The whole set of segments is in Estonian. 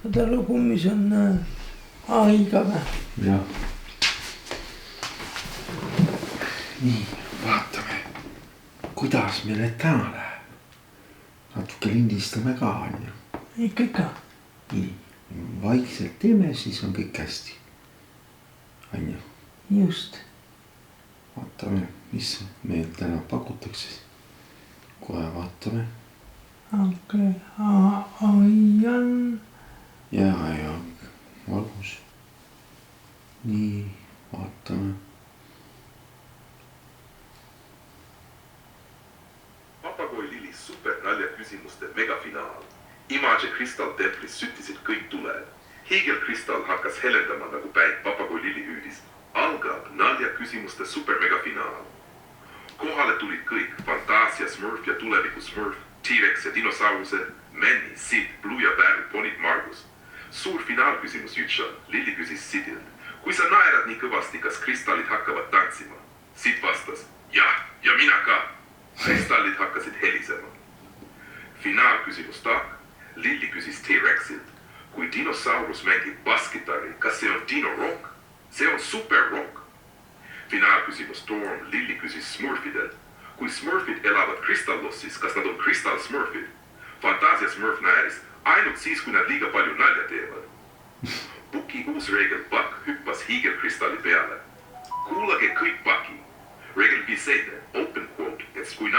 seda lugu, mis on AI-ga või? jah. nii, vaatame, kuidas meile täna läheb. Natuke lindistame ka, on ju. Ikka. nii, vaikselt teeme, siis on kõik hästi. On ju? Just. Vaatame, mis meil täna pakutakse. Kohe vaatame. Okei, AI on. Ja, valgus. Nii, vaatame. Papagoi Lili supernaljaküsimuste megafinaal. Image Crystal templis süttisid kõik tuled. Hiigel Crystal hakkas helendama nagu päid Papagoi Lili hüüdis. Algab naljaküsimuste supermegafinaal. Kohale tulid kõik Fantaasia Smurf ja tuleviku Smurf, T-Rex ja dinosaurused, Manny, Sid, Blue ja Barry, Bonit, Margus. Suur finaalküsimus Jutša. Lili küsis Sidilt. Kui sa naerad nii kõvasti, kas kristallid hakkavad tantsima? Sid vastas, jah, ja mina ka. Kristallid hakkasid helisema. Finaalküsimus Taak. Lili küsis T-Rexilt. Kui dinosaurus mängib basskitarri, kas see on Dino Rock? See on super rock. Finaalküsimus Storm. Lili küsis Smurfidelt. Kui Smurfid elavad kristallossis, kas nad on Crystal Smurfid? Fantaasia Smurf nääris ainult siis, kui nad liiga palju nalja teevad. Puki uus reegel Buck hüppas hiigelkristalli peale. Kuulage kõik Bucky. Reegel 57, open quote, et kui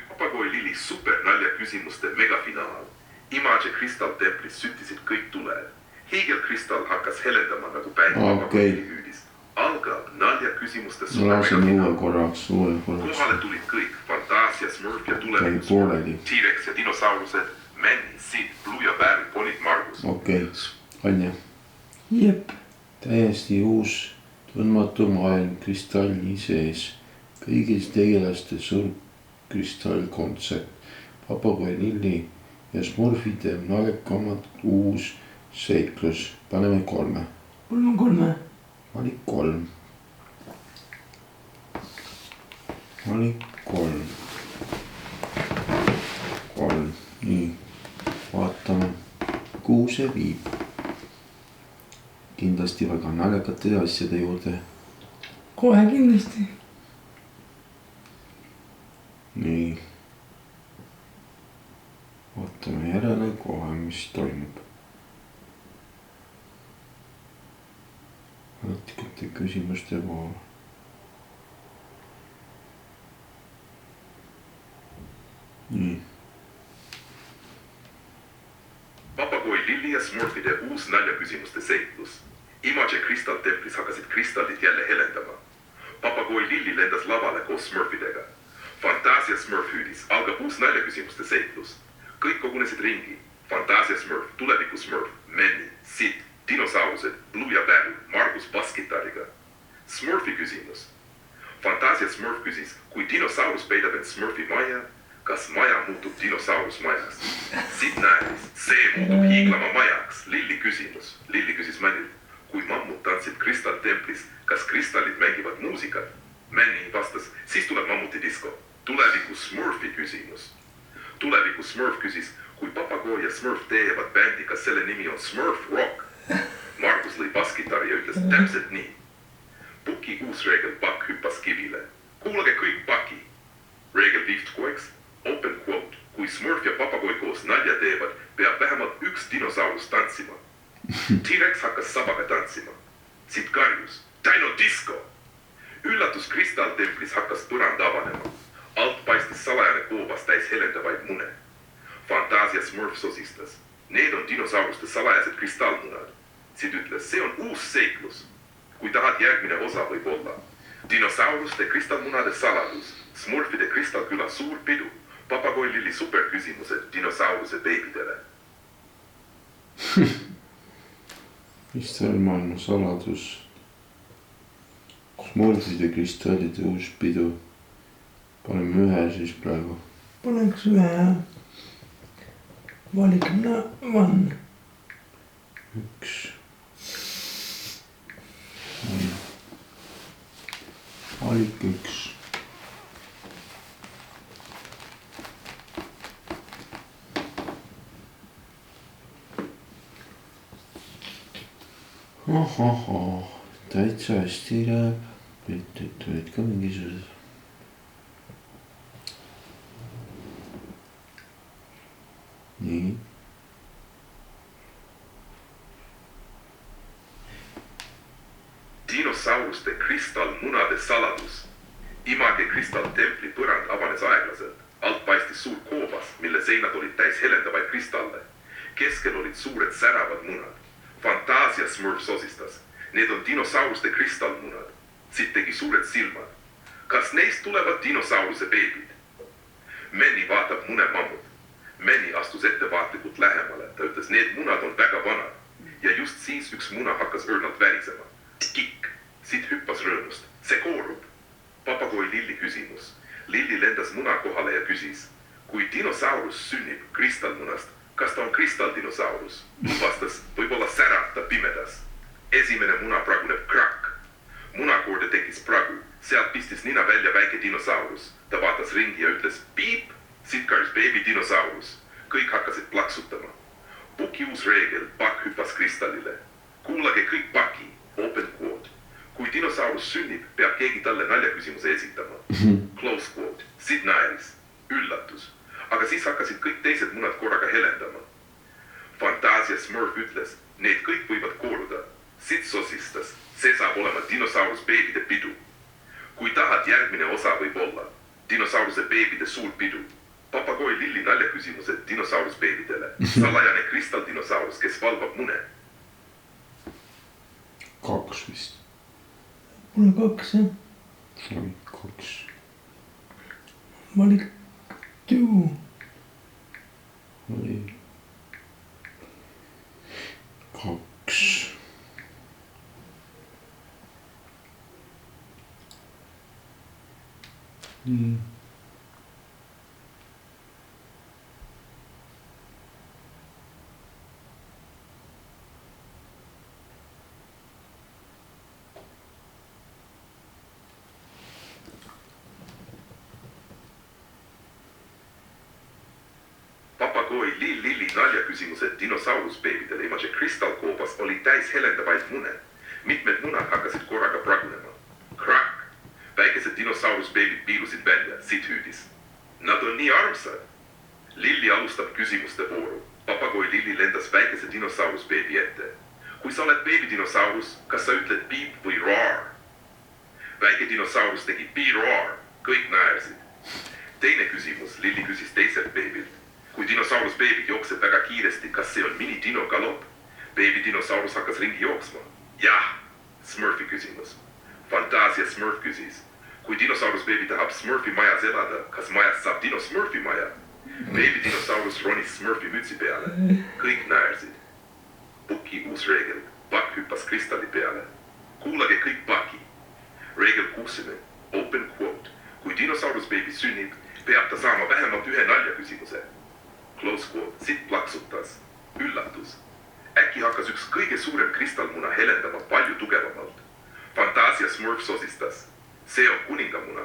Papagoi Lili supernaljaküsimuste megafinaal. Image Crystal templis süttisid kõik tuled. Hiigelkristall hakkas helendama nagu päid Papagoi Lili hüüdis. Algab naljaküsimuste supermegafinaal. Kohale tulid kõik Fantaasia Smurf ja tuleviku Smurf, T-Rex ja dinosaurused, Manny, Sid, Blue ja Barry, Bonit, Margus. Okei, Anja. Jep. Täiesti uus tundmatu maailm kristalli sees. Kõigis tegelaste suur kristallkontsept. Papagoi Lili ja Smurfide naljakamad uus seiklus. Paneme 3. Paneme 3. Valik 3. Valik 3. 3. Nii. Vaatame, kuhu see viib. Kindlasti väga naljakate asjade juurde. Kohe kindlasti. Nii. Vaatame järele kohe, mis toimub. Natikute küsimuste pool. Nii. Papagoi Lili ja Smurfide uus naljaküsimuste seiklus. Image Crystal templis hakkasid kristallid jälle helendama. Papagoi Lili lendas lavale koos Smurfidega. Fantaasia Smurf hüüdis, algab uus naljaküsimuste seiklus. Kõik kogunesid ringi. Fantaasia Smurf, tuleviku Smurf, Manny, Sid, dinosaurused, Blue ja Barry, Margus basskitariga. Smurfi küsimus. Fantaasia Smurf küsis, kui dinosaurus peidab end Smurfi maja, kas maja muutub dinosaurus majaks? Sid nääris, see muutub hiiglama majaks. Lili küsimus. Lili küsis Mannilt, kui mammut tantsib Crystal templis, kas kristallid mängivad muusikat? Manny vastas, siis tuleb mammuti disko. Tuleviku Smurfi küsimus. Tuleviku Smurf küsis, kui Papagoi ja Smurf teevad bändi, kas selle nimi on Smurf Rock? Margus lõi basskitari ja ütles täpselt nii. Puki uus reegel Buck hüppas kivile. Kuulage kõik Bucky. Reegel 5, open quote. Kui Smurf ja Papagoi koos nalja teevad, peab vähemalt üks dinosaurus tantsima. T-Rex hakkas sabaga tantsima. Sid karjus. Dino disco! Üllatus Crystal templis hakkas põrand avanema. Alt paistis salajane koobas täis helendavaid mune. Fantaasia Smurf sosistas. Need on dinosauruste salajased kristallmunad. Sid ütles, see on uus seiklus. Kui tahad järgmine osa võib olla. Dinosauruste kristallmunade saladus. Smurfide kristallküla suur pidu. Papagoi Lili superküsimused dinosauruse beebidele. Mis seal maailma saladus? Smurfide kristallide uus pidu. Paneme 1 siis praegu. Paneks 1. Valik 1. 1. Valik 1. ahahah, täitsa hästi läheb. et olid ka mingisugused. nii. Dinosauruste kristallmunade saladus. Image kristalltempli põrand avanes aeglaselt. Alt paistis suur koobas, mille seinad olid täis helendavaid kristalle. Keskel olid suured säravad munad. Fantaasia Smurf sosistas. Need on dinosauruste kristallmunad. Siit tegi suured silmad. Kas neist tulevad dinosauruse beebid? Manny vaatab mune mammut. Manny astus ettevaatlikult lähemale. Ta ütles, need munad on väga vanad. Ja just siis üks muna hakkas õrnalt värisema. Kikk. Siit hüppas rõõmust. See koorub. Papagoi Lilli küsimus. Lilli lendas muna kohale ja küsis. Kui dinosaurus sünnib kristallmunast, kas ta on kristaldinosaurus? Vastas, võib-olla särab ta pimedas. Esimene muna praguneb krakk. Munakoorde tekkis pragu. Sealt pistis nina välja väike dinosaurus. Ta vaatas ringi ja ütles piip. Siit karis beebi dinosaurus. Kõik hakkasid plaksutama. Puki uus reegel. Pakk hüppas kristallile. Kuulage kõik Paki. Open quote. Kui dinosaurus sünnib, peab keegi talle naljaküsimuse esitama. Close quote. Sid naeris. Üllatus. Aga siis hakkasid kõik teised munad korraga helendama. Fantaasia Smurf ütles, need kõik võivad kooruda. Sid sosistas. See saab olema dinosaurus beebide pidu. Kui tahad, järgmine osa võib olla dinosauruse beebide suur pidu. Papagoi Lilli naljaküsimused dinosaurus beebidele. Salajane kristaldinosaurus, kes valvab mune. 2 vist. Mul on 2 jah. Oi, 2. Ma olin 2. Oli 2. nii. Papagoi Lilli naljaküsimused dinosaurusbeebidele Image kristallkoobas oli täis helendavaid mune. Mitmed munad hakkasid korraga pragunema. Krakk. Väikesed dinosaurusbeebid piilusid välja. Sid hüüdis. Nad on nii armsad. Lilli alustab küsimuste vooru. Papagoi Lilli lendas väikese dinosaurusbeebi ette. Kui sa oled beebidinosaurus, kas sa ütled piip või roar? Väike dinosaurus tegi pi-roar. Kõik naersid. Teine küsimus. Lilli küsis teiselt beebilt. Kui dinosaurusbeebi jookseb väga kiiresti, kas see on mini-dino galopp? Beebidinosaurus hakkas ringi jooksma. Jah, Smurfi küsimus. Fantaasia Smurf küsis. Kui dinosaurusbeebi tahab Smurfi majas elada, kas majast saab dino Smurfi maja? Beebidinosaurus ronis Smurfi mütsi peale. Kõik naersid. Puki uus reegel. Pakk hüppas kristalli peale. Kuulage kõik Paki. Reegel 60. Open quote. Kui dinosaurusbeebi sünnib, peab ta saama vähemalt ühe naljaküsimuse. Close quote. Sid plaksutas. Üllatus. Äkki hakkas üks kõige suurem kristallmuna helendama palju tugevamalt. Fantaasia Smurf sosistas. See on kuningamuna.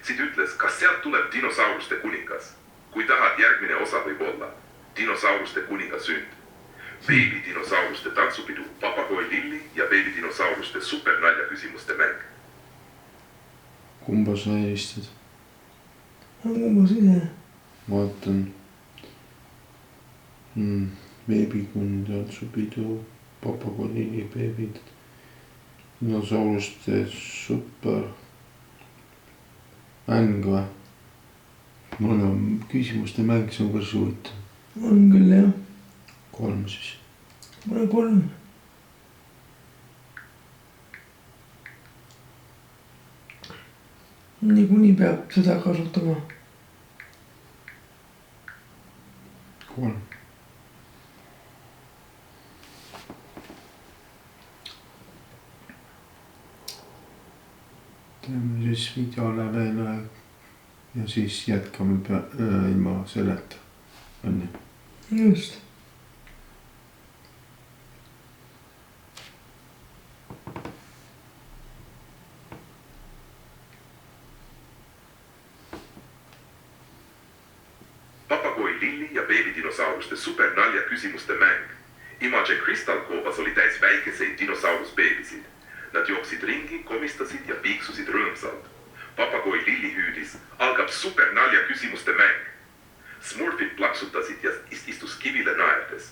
Sid ütles, kas sealt tuleb dinosauruste kuningas. Kui tahad, järgmine osa võib olla dinosauruste kuninga sünd. Beebidinosaurusste tantsupidu Papagoi Lilli ja beebidinosaurusste supernaljaküsimuste mäng. Kumba sa helistad? Kumba ise? Vaatan. Beebikund, tantsupidu, Papagoi Lilli beebid. Dinosauruste super mäng või? Mul on küsimuste mäng, see on päris huvitav. On küll jah. 3 siis. Mul on 3. Niikuinii peab seda kasutama. 3. Teeme siis videole veel ja siis jätkame ilma selleta. On nii? Just. Papagoi Lilli ja beebidinosaurusste supernaljaküsimuste mäng. Image kristallkoobas oli täis väikeseid dinosaurusbeebisid. Nad jooksid ringi, komistasid ja piiksusid rõõmsalt. Papagoi Lilli hüüdis, algab supernalja küsimuste mäng. Smurfid plaksutasid ja istus kivile naerdes.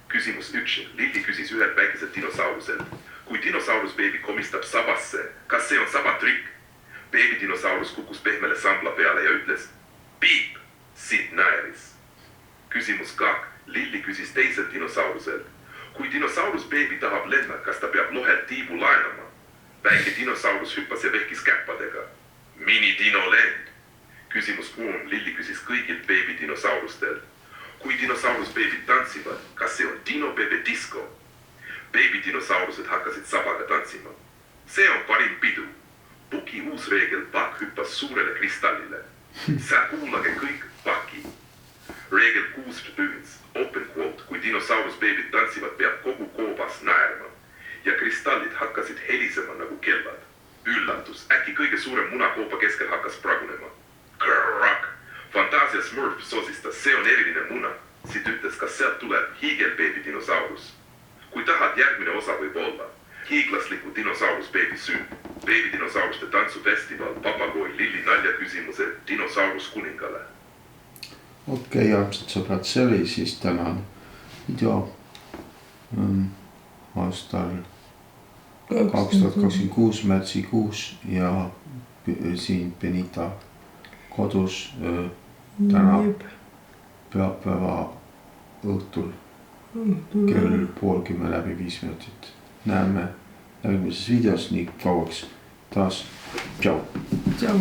Küsimus 1. Lilli küsis ühelt väikeselt dinosauruselt. Kui dinosaurusbeebi komistab sabasse, kas see on sabatrikk? Beebidinosaurus kukus pehmele sambla peale ja ütles, piip, Sid naeris. Küsimus 2. Lilli küsis teiselt dinosauruselt. Kui dinosaurusbeebi tahab lennata, kas ta peab lohelt tiibu laenama? Väike dinosaurus hüppas ja vehkis käppadega. Mini-dino lend. Küsimus 3. Lilli küsis kõigilt beebidinosaurustelt. Kui dinosaurusbeebid tantsivad, kas see on dino-bebe disko? Beebidinosaurused hakkasid sabaga tantsima. See on parim pidu. Puki uus reegel, Pakk hüppas suurele kristallile. Sä kuulage kõik, Paki. Reegel 6 püüns, open quote, kui dinosaurusbeebid tantsivad, peab kogu koobas naerma. Ja kristallid hakkasid helisema nagu kelvad. Üllatus, äkki kõige suurem munakooba keskel hakkas pragunema. Krrrrak! Fantaasia Smurf sosistas, see on eriline muna. Siit ütles, kas sealt tuleb hiigelbeebidinosaurus. Kui tahad, järgmine osa võib olla. Hiiglasliku dinosaurusbeebi sünd. Beebidinosauruste tantsufestival, Papagoi Lilli naljaküsimused dinosaurus kuningale. Okei, armsad sõbrad, see oli siis tänane video aastal 2026 märtsikuus ja siin Benita kodus täna pühapäeva õhtul kell 9:30 läbi 5 minutit. Näeme järgmises videos, nii kauaks taas. Tšau. Tšau.